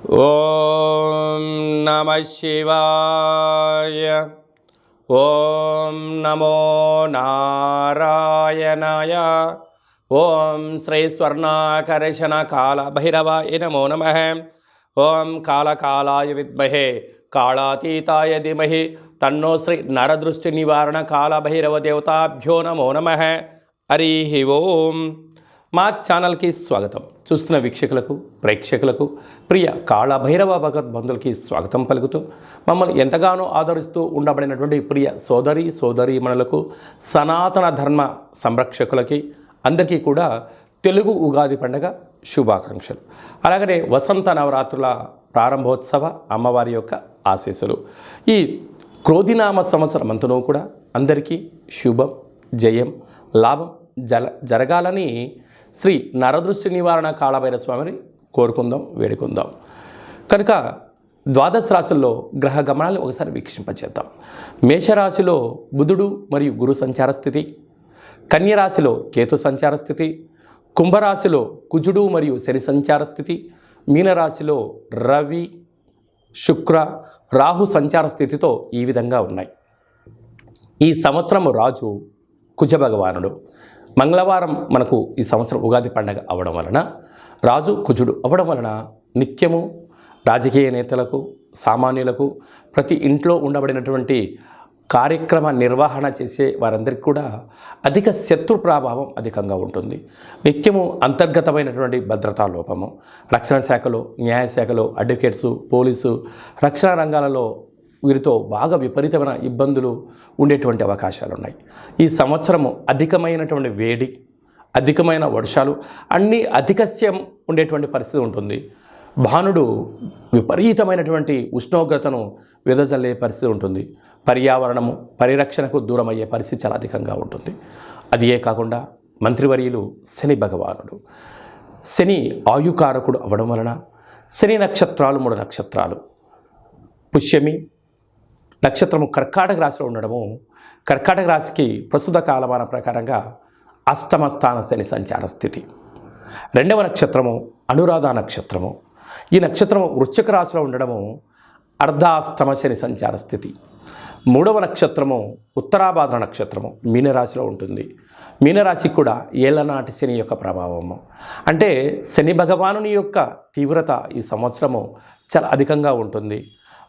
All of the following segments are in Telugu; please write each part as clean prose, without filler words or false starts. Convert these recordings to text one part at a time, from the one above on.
ఓం నమః శివాయ. ఓం నమో నారాయణాయ. ఓం శ్రీ స్వర్ణాకర్షణ కాల భైరవాయ నమో నమః. ఓం కాళకాలాయ విద్మహే కాళాతీతాయ ధీమహి తన్నో శ్రీ నరదృష్టి నివారణ కాల భైరవ దేవతాభ్యో నమో నమః. హరి ఓం. మా ఛానల్కి స్వాగతం. చూస్తున్న వీక్షకులకు, ప్రేక్షకులకు, ప్రియ కాళభైరవ భగవద్బంధులకి స్వాగతం పలుకుతూ మమ్మల్ని ఎంతగానో ఆదరిస్తూ ఉండబడినటువంటి ప్రియ సోదరీమణులకు, సనాతన ధర్మ సంరక్షకులకి అందరికీ కూడా తెలుగు ఉగాది పండుగ శుభాకాంక్షలు. అలాగనే వసంత నవరాత్రుల ప్రారంభోత్సవ అమ్మవారి యొక్క ఆశీస్సులు. ఈ క్రోధినామ సంవత్సరం అంతనూ కూడా అందరికీ శుభం, జయం, లాభం జరగాలని శ్రీ నరదృష్టి నివారణ కాళభైరవ స్వామిని కోరుకుందాం, వేడుకుందాం. కనుక ద్వాదశ రాశుల్లో గ్రహ గమనాలు ఒకసారి వీక్షింపచేద్దాం. మేషరాశిలో బుధుడు మరియు గురు సంచార స్థితి, కన్యరాశిలో కేతు సంచార స్థితి, కుంభరాశిలో కుజుడు మరియు శని సంచార స్థితి, మీనరాశిలో రవి, శుక్ర, రాహు సంచార స్థితితో ఈ విధంగా ఉన్నాయి. ఈ సంవత్సరం రాజు కుజ భగవానుడు. మంగళవారం మనకు ఈ సంవత్సరం ఉగాది పండగ అవ్వడం వలన, రాజు కుజుడు అవ్వడం వలన నిత్యము రాజకీయ నేతలకు, సామాన్యులకు, ప్రతి ఇంట్లో ఉండబడినటువంటి కార్యక్రమ నిర్వహణ చేసే వారందరికీ కూడా అధిక శత్రు ప్రభావం అధికంగా ఉంటుంది. నిత్యము అంతర్గతమైనటువంటి భద్రతా లోపము, రక్షణ శాఖలో, న్యాయశాఖలో, అడ్వకేట్సు, పోలీసు, రక్షణ రంగాలలో వీరితో బాగా విపరీతమైన ఇబ్బందులు ఉండేటువంటి అవకాశాలు ఉన్నాయి. ఈ సంవత్సరము అధికమైనటువంటి వేడి, అధికమైన వర్షాలు, అన్నీ అధికస్యం ఉండేటువంటి పరిస్థితి ఉంటుంది. భానుడు విపరీతమైనటువంటి ఉష్ణోగ్రతను వెదజల్లే పరిస్థితి ఉంటుంది. పర్యావరణము పరిరక్షణకు దూరం అయ్యే పరిస్థితి చాలా అధికంగా ఉంటుంది. అదియే కాకుండా మంత్రివర్యులు శని భగవానుడు. శని ఆయుకారకుడు అవ్వడం వలన శని నక్షత్రాలు 3 నక్షత్రాలు, పుష్యమి నక్షత్రము కర్కాటక రాశిలో ఉండడము, కర్కాటక రాశికి ప్రస్తుత కాలమాన ప్రకారంగా అష్టమ స్థాన శని సంచార స్థితి. 2వ నక్షత్రము అనురాధ నక్షత్రము. ఈ నక్షత్రము వృశ్చిక రాశిలో ఉండడము అర్ధాష్టమ శని సంచార స్థితి. 3వ నక్షత్రము ఉత్తరాభాద్ర నక్షత్రము మీనరాశిలో ఉంటుంది. మీనరాశికి కూడా ఏళ్ళనాటి శని యొక్క ప్రభావము. అంటే శని భగవానుని యొక్క తీవ్రత ఈ సంవత్సరము చాలా అధికంగా ఉంటుంది.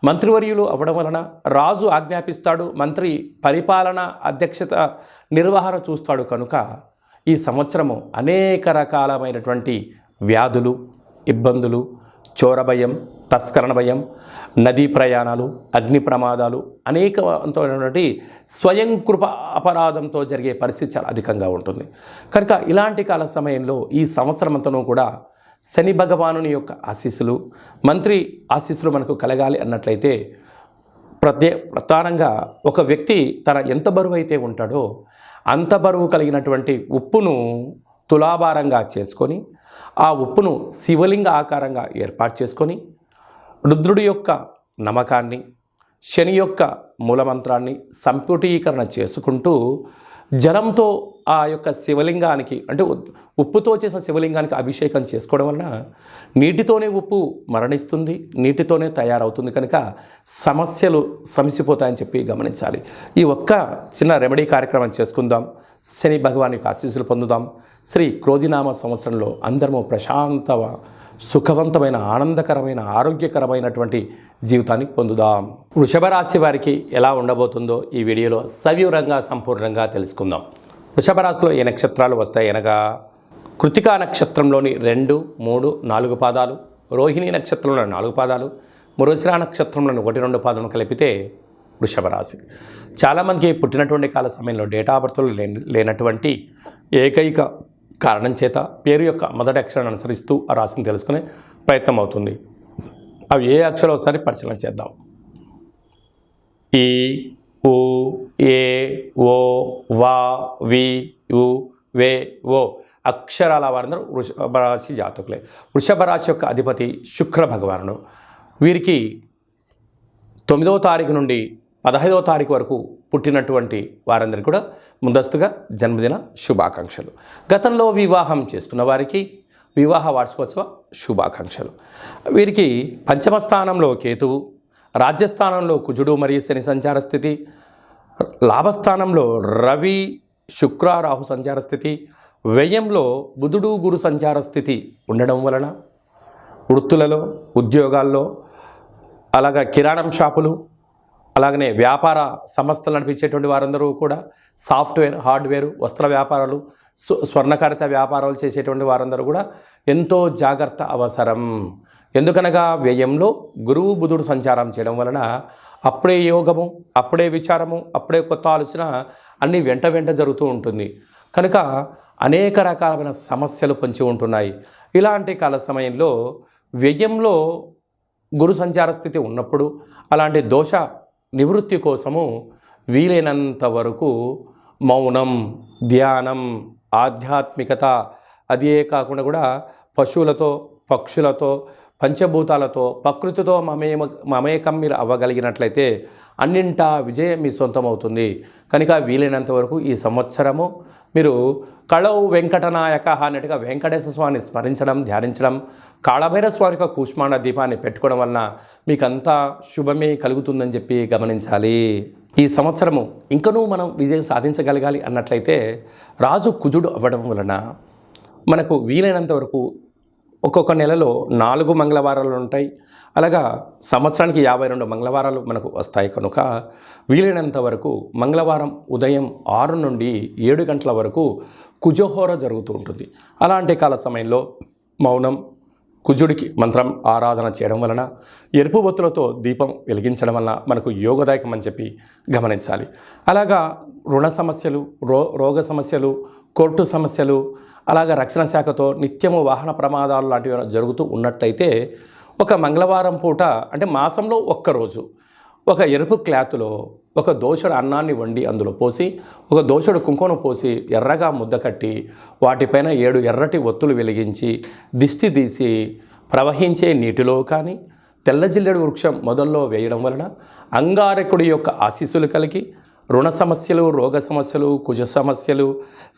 మంత్రివర్యులు అవ్వడం వలన రాజు ఆజ్ఞాపిస్తాడు, మంత్రి పరిపాలన అధ్యక్షత నిర్వహణ చూస్తాడు. కనుక ఈ సంవత్సరము అనేక రకాలమైనటువంటి వ్యాధులు, ఇబ్బందులు, చోర భయం, తస్కరణ భయం, నదీ ప్రయాణాలు, అగ్ని ప్రమాదాలు, అనేకమైనటువంటి స్వయం కృప అపరాధంతో జరిగే పరిస్థితి చాలా అధికంగా ఉంటుంది. కనుక ఇలాంటి కాల సమయంలో ఈ సంవత్సరం అంతనూ కూడా శని భగవానుని యొక్క ఆశీస్సులు, మంత్రి ఆశీస్సులు మనకు కలగాలి అన్నట్లయితే ప్రధానంగా ఒక వ్యక్తి తన ఎంత బరువు అయితే ఉంటాడో అంత బరువు కలిగినటువంటి ఉప్పును తులాభారంగా చేసుకొని, ఆ ఉప్పును శివలింగ ఆకారంగా ఏర్పాటు చేసుకొని, రుద్రుడి యొక్క నమ్మకాన్ని, శని యొక్క మూలమంత్రాన్ని సంపుటీకరణ చేసుకుంటూ జలంతో ఆ యొక్క శివలింగానికి, అంటే ఉప్పుతో చేసిన శివలింగానికి అభిషేకం చేసుకోవడం వలన నీటితోనే ఉప్పు మరణిస్తుంది, నీటితోనే తయారవుతుంది. కనుక సమస్యలు సమసిపోతాయని చెప్పి గమనించాలి. ఈ ఒక్క చిన్న రెమెడీ కార్యక్రమం చేసుకుందాం. శని భగవాన్ యొక్క ఆశీస్సులు పొందుదాం. శ్రీ క్రోధినామ సంవత్సరంలో అందరము ప్రశాంత, సుఖవంతమైన, ఆనందకరమైన, ఆరోగ్యకరమైనటువంటి జీవితాన్ని పొందుదాం. వృషభ రాశి వారికి ఎలా ఉండబోతుందో ఈ వీడియోలో సవివరంగా, సంపూర్ణంగా తెలుసుకుందాం. వృషభ రాశిలో ఏ నక్షత్రాలు వస్తాయి అనగా, కృతికా నక్షత్రంలోని 2, 3, 4 పాదాలు, రోహిణి నక్షత్రంలోని 4 పాదాలు, మృగశిర నక్షత్రంలోని 1, 2 పాదాలను కలిపితే వృషభ రాశి. చాలామందికి పుట్టినటువంటి కాల సమయంలో డేటా ఆఫ్ బర్త్లు లేనటువంటి ఏకైక కారణం చేత పేరు యొక్క మొదటి అక్షరాన్ని అనుసరిస్తూ ఆ రాశిని తెలుసుకునే ప్రయత్నం అవుతుంది. అవి ఏ అక్షరాలు ఒకసారి పరిశీలన చేద్దాం. ఈ, ఉ, ఏ, ఓ, వా, వి, ఉ, వే, ఓ అక్షరాల వారందరూ వృషభ రాశి జాతకులే. వృషభ రాశి యొక్క అధిపతి శుక్ర భగవానుడు. వీరికి 9వ తారీఖు నుండి 15వ తారీఖు వరకు పుట్టినటువంటి వారందరికీ కూడా ముందస్తుగా జన్మదిన శుభాకాంక్షలు. గతంలో వివాహం చేసుకున్న వారికి వివాహ వార్షికోత్సవ శుభాకాంక్షలు. వీరికి పంచమ స్థానంలో కేతువు, రాజ్యస్థానంలో కుజుడు మరియు శని సంచార స్థితి, లాభస్థానంలో రవి శుక్ర రాహు సంచార స్థితి, వ్యయంలో బుధుడు గురు సంచార స్థితి ఉండడం వలన వృత్తులలో, ఉద్యోగాల్లో, అలాగే కిరాణం షాపులు, అలాగనే వ్యాపార సంస్థలు నడిపించేటువంటి వారందరూ కూడా సాఫ్ట్వేర్, హార్డ్వేర్, వస్త్ర వ్యాపారాలు, స్వర్ణకారిత వ్యాపారాలు చేసేటువంటి వారందరూ కూడా ఎంతో జాగ్రత్త అవసరం. ఎందుకనగా వ్యయంలో గురువు బుధుడు సంచారం చేయడం వలన అప్పుడే యోగము, అప్పుడే విచారము, అప్పుడే కొత్త ఆలోచన అన్నీ వెంట వెంట జరుగుతూ ఉంటుంది. కనుక అనేక రకాలైన సమస్యలు పొంచి ఉంటున్నాయి. ఇలాంటి కాల సమయంలో వ్యయంలో గురు సంచార స్థితి ఉన్నప్పుడు అలాంటి దోష నివృత్తి కోసము వీలైనంత వరకు మౌనం, ధ్యానం, ఆధ్యాత్మికత, అదే కాకుండా కూడా పశువులతో, పక్షులతో, పంచభూతాలతో, ప్రకృతితో మమేకం మీరు అవ్వగలిగినట్లయితే అన్నింటా విజయం మీ సొంతం అవుతుంది. కనుక వీలైనంత వరకు ఈ సంవత్సరము మీరు కళౌ వెంకటనాయక అన్నట్టుగా వెంకటేశ్వర స్వామిని స్మరించడం, ధ్యానించడం, కాళభైరవ స్వామి యొక్క కూష్మాండ దీపాన్ని పెట్టుకోవడం వలన మీకంతా శుభమే కలుగుతుందని చెప్పి గమనించాలి. ఈ సంవత్సరము ఇంకనూ మనం విజయం సాధించగలగాలి అన్నట్లయితే రాజు కుజుడు అవ్వడం వలన మనకు వీలైనంత వరకు ఒక్కొక్క నెలలో 4 మంగళవారాలు ఉంటాయి. అలాగా సంవత్సరానికి 52 మంగళవారాలు మనకు వస్తాయి. కనుక వీలైనంత వరకు మంగళవారం ఉదయం 6 నుండి 7 గంటల వరకు కుజహోర జరుగుతూ ఉంటుంది. అలాంటి కాల సమయంలో మౌనం, కుజుడికి మంత్రం ఆరాధన చేయడం వలన, ఎరుపు బొత్తులతో దీపం వెలిగించడం వలన మనకు యోగదాయకం అని చెప్పి గమనించాలి. అలాగా రుణ సమస్యలు, రోగ సమస్యలు, కోర్టు సమస్యలు, అలాగే రక్షణ శాఖతో నిత్యము వాహన ప్రమాదాలు లాంటివి జరుగుతూ ఉన్నట్టయితే ఒక మంగళవారం పూట అంటే మాసంలో ఒక్కరోజు ఒక ఎరుపు క్లాతులో ఒక దోషుడు అన్నాన్ని వండి అందులో పోసి, ఒక దోషుడు కుంకుమను పోసి ఎర్రగా ముద్ద కట్టి వాటిపైన 7 ఎర్రటి ఒత్తులు వెలిగించి దిష్టి తీసి ప్రవహించే నీటిలో కానీ తెల్ల జిల్లెడు వృక్షం మొదల్లో వేయడం వలన అంగారకుడి యొక్క ఆశీస్సులు కలిగి రుణ సమస్యలు, రోగ సమస్యలు, కుజ సమస్యలు,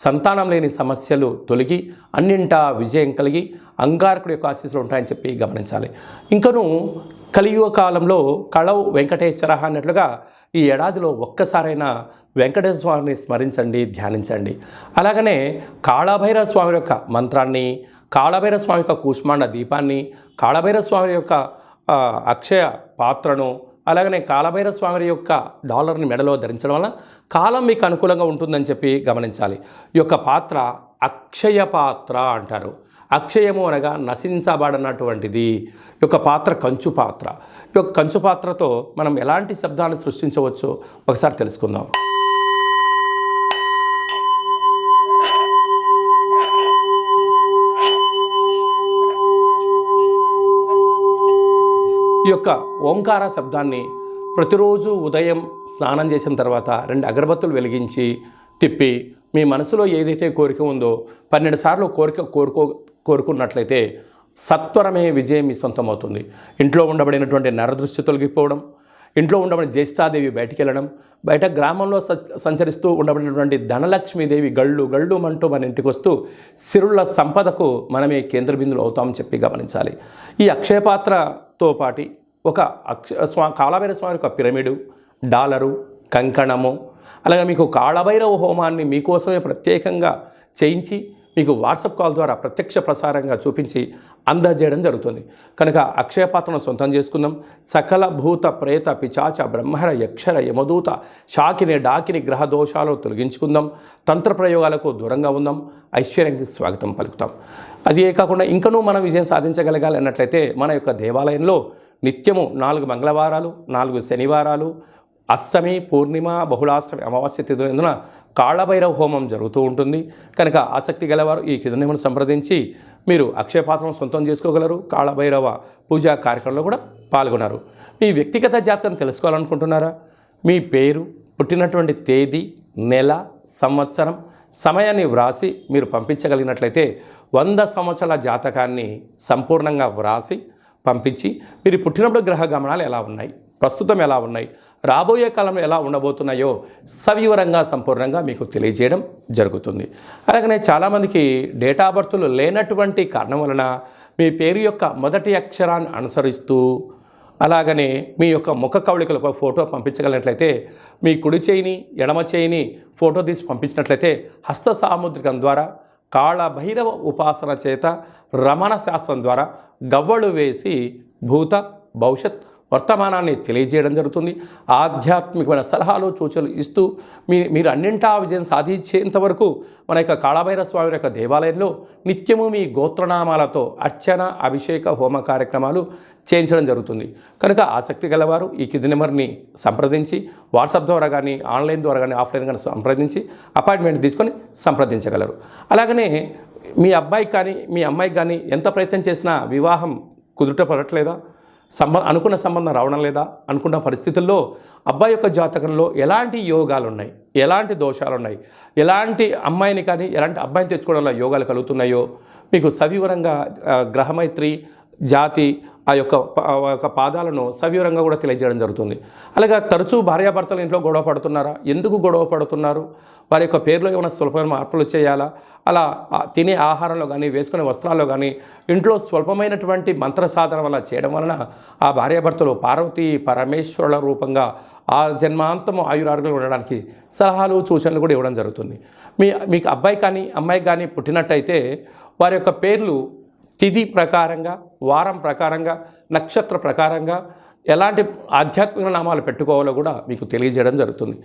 సంతానం లేని సమస్యలు తొలగి అన్నింటా విజయం కలిగి అంగారకుడి యొక్క ఆశీస్సులు ఉంటాయని చెప్పి గమనించాలి. ఇంకను కలియుగ కాలంలో కళౌ వెంకటేశ్వర అన్నట్లుగా ఈ ఏడాదిలో ఒక్కసారైనా వెంకటేశ్వర స్వామిని స్మరించండి, ధ్యానించండి. అలాగనే కాళభైరవ స్వామి యొక్క మంత్రాన్ని, కాళభైరవ స్వామి యొక్క కూష్మాండ దీపాన్ని, కాళభైరవ స్వామి యొక్క అక్షయ పాత్రను, అలాగనే కాళభైరవ స్వామి యొక్క డాలర్ని మెడలో ధరించడం వల్ల కాలం మీకు అనుకూలంగా ఉంటుందని చెప్పి గమనించాలి. ఈ యొక్క పాత్ర అక్షయ పాత్ర అంటారు. అక్షయము అనగా నశించబడినటువంటిది. ఈ యొక్క పాత్ర కంచు పాత్ర. ఈ యొక్క కంచు పాత్రతో మనం ఎలాంటి శబ్దాలను సృష్టించవచ్చో ఒకసారి తెలుసుకుందాం. ఈ యొక్క ఓంకార శబ్దాన్ని ప్రతిరోజు ఉదయం స్నానం చేసిన తర్వాత 2 అగరబత్తులు వెలిగించి తిప్పి మీ మనసులో ఏదైతే కోరిక ఉందో 12 సార్లు కోరుకున్నట్లయితే సత్వరమే విజయం మీ సొంతమవుతుంది. ఇంట్లో ఉండబడినటువంటి నరదృష్టి తొలగిపోవడం, ఇంట్లో ఉండబడిన జ్యేష్ఠాదేవి బయటికి వెళ్ళడం, బయట గ్రామంలో సంచరిస్తూ ఉండబడినటువంటి ధనలక్ష్మీదేవి గళ్ళు గళ్ళు అంటూ మన ఇంటికి వస్తూ సిరుల సంపదకు మనమే కేంద్ర బిందులు అవుతామని చెప్పి గమనించాలి. ఈ అక్షయపాత్రతో పాటి ఒక కాళభైరవ స్వామి యొక్క పిరమిడు, డాలరు, కంకణము, అలాగే మీకు కాళభైరవ హోమాన్ని మీకోసమే ప్రత్యేకంగా చేయించి మీకు వాట్సాప్ కాల్ ద్వారా ప్రత్యక్ష ప్రసారంగా చూపించి అందజేయడం జరుగుతుంది. కనుక అక్షయపాత్రను సొంతం చేసుకుందాం. సకల భూత ప్రేత పిచాచ బ్రహ్మర యక్షర యమదూత శాకిని డాకిని గ్రహ దోషాలను తొలగించుకుందాం. తంత్ర ప్రయోగాలకు దూరంగా ఉందాం. ఐశ్వర్యానికి స్వాగతం పలుకుతాం. అదే కాకుండా ఇంకనూ మనం విజయం సాధించగలగాలి అన్నట్లయితే మన యొక్క దేవాలయంలో నిత్యము 4 మంగళవారాలు, 4 శనివారాలు, అష్టమి, పూర్ణిమ, బహుళాష్టమి, అమావాస్య తిథులందున కాళభైరవ హోమం జరుగుతూ ఉంటుంది. కనుక ఆసక్తి గలవారు ఈ కిందనేమని సంప్రదించి మీరు అక్షయపాత్రను సొంతం చేసుకోగలరు. కాళభైరవ పూజా కార్యక్రమంలో కూడా పాల్గొన్నారు. మీ వ్యక్తిగత జాతకం తెలుసుకోవాలనుకుంటున్నారా? మీ పేరు, పుట్టినటువంటి తేదీ, నెల, సంవత్సరం, సమయాన్ని వ్రాసి మీరు పంపించగలిగినట్లయితే 100 సంవత్సరాల జాతకాన్ని సంపూర్ణంగా వ్రాసి పంపించి మీరు పుట్టినప్పుడు గ్రహ గమనాలు ఎలా ఉన్నాయి, ప్రస్తుతం ఎలా ఉన్నాయి, రాబోయే కాలంలో ఎలా ఉండబోతున్నాయో సవివరంగా సంపూర్ణంగా మీకు తెలియజేయడం జరుగుతుంది. అలాగనే చాలామందికి డేట్ ఆఫ్ బర్త్లు లేనటువంటి కారణం వలన మీ పేరు యొక్క మొదటి అక్షరాన్ని అనుసరిస్తూ అలాగనే మీ యొక్క ముఖ కవళికలకు ఫోటో పంపించగలిగినట్లయితే మీ కుడి చేయిని ఎడమ చేయిని ఫోటో తీసి పంపించినట్లయితే హస్త సాముద్రికం ద్వారా కాళభైరవ ఉపాసన చేత రమణ శాస్త్రం ద్వారా గవ్వలు వేసి భూత భవిష్యత్ వర్తమానాన్ని తెలియజేయడం జరుగుతుంది. ఆధ్యాత్మికమైన సలహాలు సూచనలు ఇస్తూ మీరు అన్నింటా విజయం సాధించేంత వరకు మన యొక్క కాళభైరవ స్వామి యొక్క దేవాలయంలో నిత్యము మీ గోత్రనామాలతో అర్చన అభిషేక హోమ కార్యక్రమాలు చేయించడం జరుగుతుంది. కనుక ఆసక్తి గలవారు ఈ కింది నెంబర్ని సంప్రదించి వాట్సాప్ ద్వారా కానీ ఆన్లైన్ ద్వారా కానీ ఆఫ్లైన్ కానీ సంప్రదించి అపాయింట్మెంట్ తీసుకొని సంప్రదించగలరు. అలాగనే మీ అబ్బాయికి కానీ మీ అమ్మాయికి కానీ ఎంత ప్రయత్నం చేసినా వివాహం కుదుట పడట్లేదా, అనుకున్న సంబంధం రావడం లేదా అనుకున్న పరిస్థితుల్లో అబ్బాయి యొక్క జాతకంలో ఎలాంటి యోగాలు ఉన్నాయి, ఎలాంటి దోషాలు ఉన్నాయి, ఎలాంటి అమ్మాయిని కానీ ఎలాంటి అబ్బాయిని తెచ్చుకోవడం వల్ల యోగాలు కలుగుతున్నాయో మీకు సవివరంగా గ్రహమైత్రి జాతి ఆ యొక్క పాదాలను సవివరంగా కూడా తెలియజేయడం జరుగుతుంది. అలాగే తరచూ భార్యాభర్తలు ఇంట్లో గొడవ పడుతున్నారా, ఎందుకు గొడవ పడుతున్నారు, వారి యొక్క పేరులో ఏమైనా స్వల్పమైన మార్పులు చేయాలా, అలా తినే ఆహారంలో కానీ వేసుకునే వస్త్రాల్లో కానీ ఇంట్లో స్వల్పమైనటువంటి మంత్ర సాధన వల్ల చేయడం వలన ఆ భార్యాభర్తలు పార్వతీ పరమేశ్వరుల రూపంగా ఆ జన్మాంతము ఆయురారోగ్యాలు ఉండడానికి సలహాలు సూచనలు కూడా ఇవ్వడం జరుగుతుంది. మీకు అబ్బాయి కానీ అమ్మాయి కానీ పుట్టినట్టయితే వారి యొక్క పేర్లు తిథి ప్రకారంగా, వారం ప్రకారంగా, నక్షత్ర ప్రకారంగా ఎలాంటి ఆధ్యాత్మిక నామాలు పెట్టుకోవాలో కూడా మీకు తెలియజేయడం జరుగుతుంది.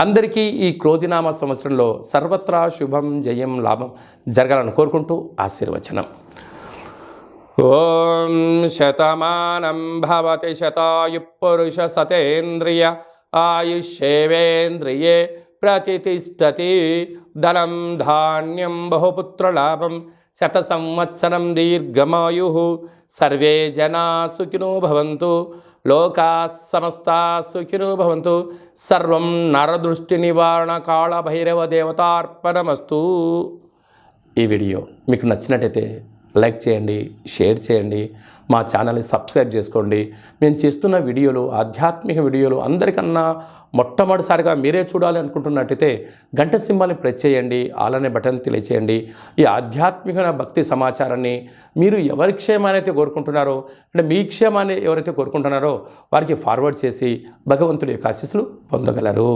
అందరికీ ఈ క్రోధినామ సంవత్సరంలో సర్వత్రా శుభం జయం లాభం జరగాలని కోరుకుంటూ ఆశీర్వచనం. ఓం శతమానం భవతి శతాయు పురుష సతేంద్రియ ఆయుష్యేవేంద్రియే ప్రతిష్టతి ధనం ధాన్యం బహుపుత్రలాభం శత సంవత్సరం దీర్ఘమాయు సర్వే జనా సుఖినో భవంతు లోకా సమస్తా సుఖినో భవంతు సర్వం నరదృష్టి నివారణ కాళభైరవ దేవతార్పణమస్తు. ఈ వీడియో మీకు నచ్చినట్టయితే లైక్ చేయండి, షేర్ చేయండి, మా ఛానల్ని సబ్స్క్రైబ్ చేసుకోండి. మేము చేస్తున్న వీడియోలు ఆధ్యాత్మిక వీడియోలు అందరికన్నా మొట్టమొదటిసారిగా మీరే చూడాలి అనుకుంటున్నట్టయితే గంట సింబల్ని ప్రెస్ చేయండి, ఆల్ అనే బటన్ తెలియచేయండి. ఈ ఆధ్యాత్మిక భక్తి సమాచారాన్ని మీరు ఎవరి క్షేమాన్ని అయితే కోరుకుంటున్నారో, అంటే మీ క్షేమాన్ని ఎవరైతే కోరుకుంటున్నారో వారికి ఫార్వర్డ్ చేసి భగవంతుడి యొక్క ఆశీస్సులు పొందగలరు.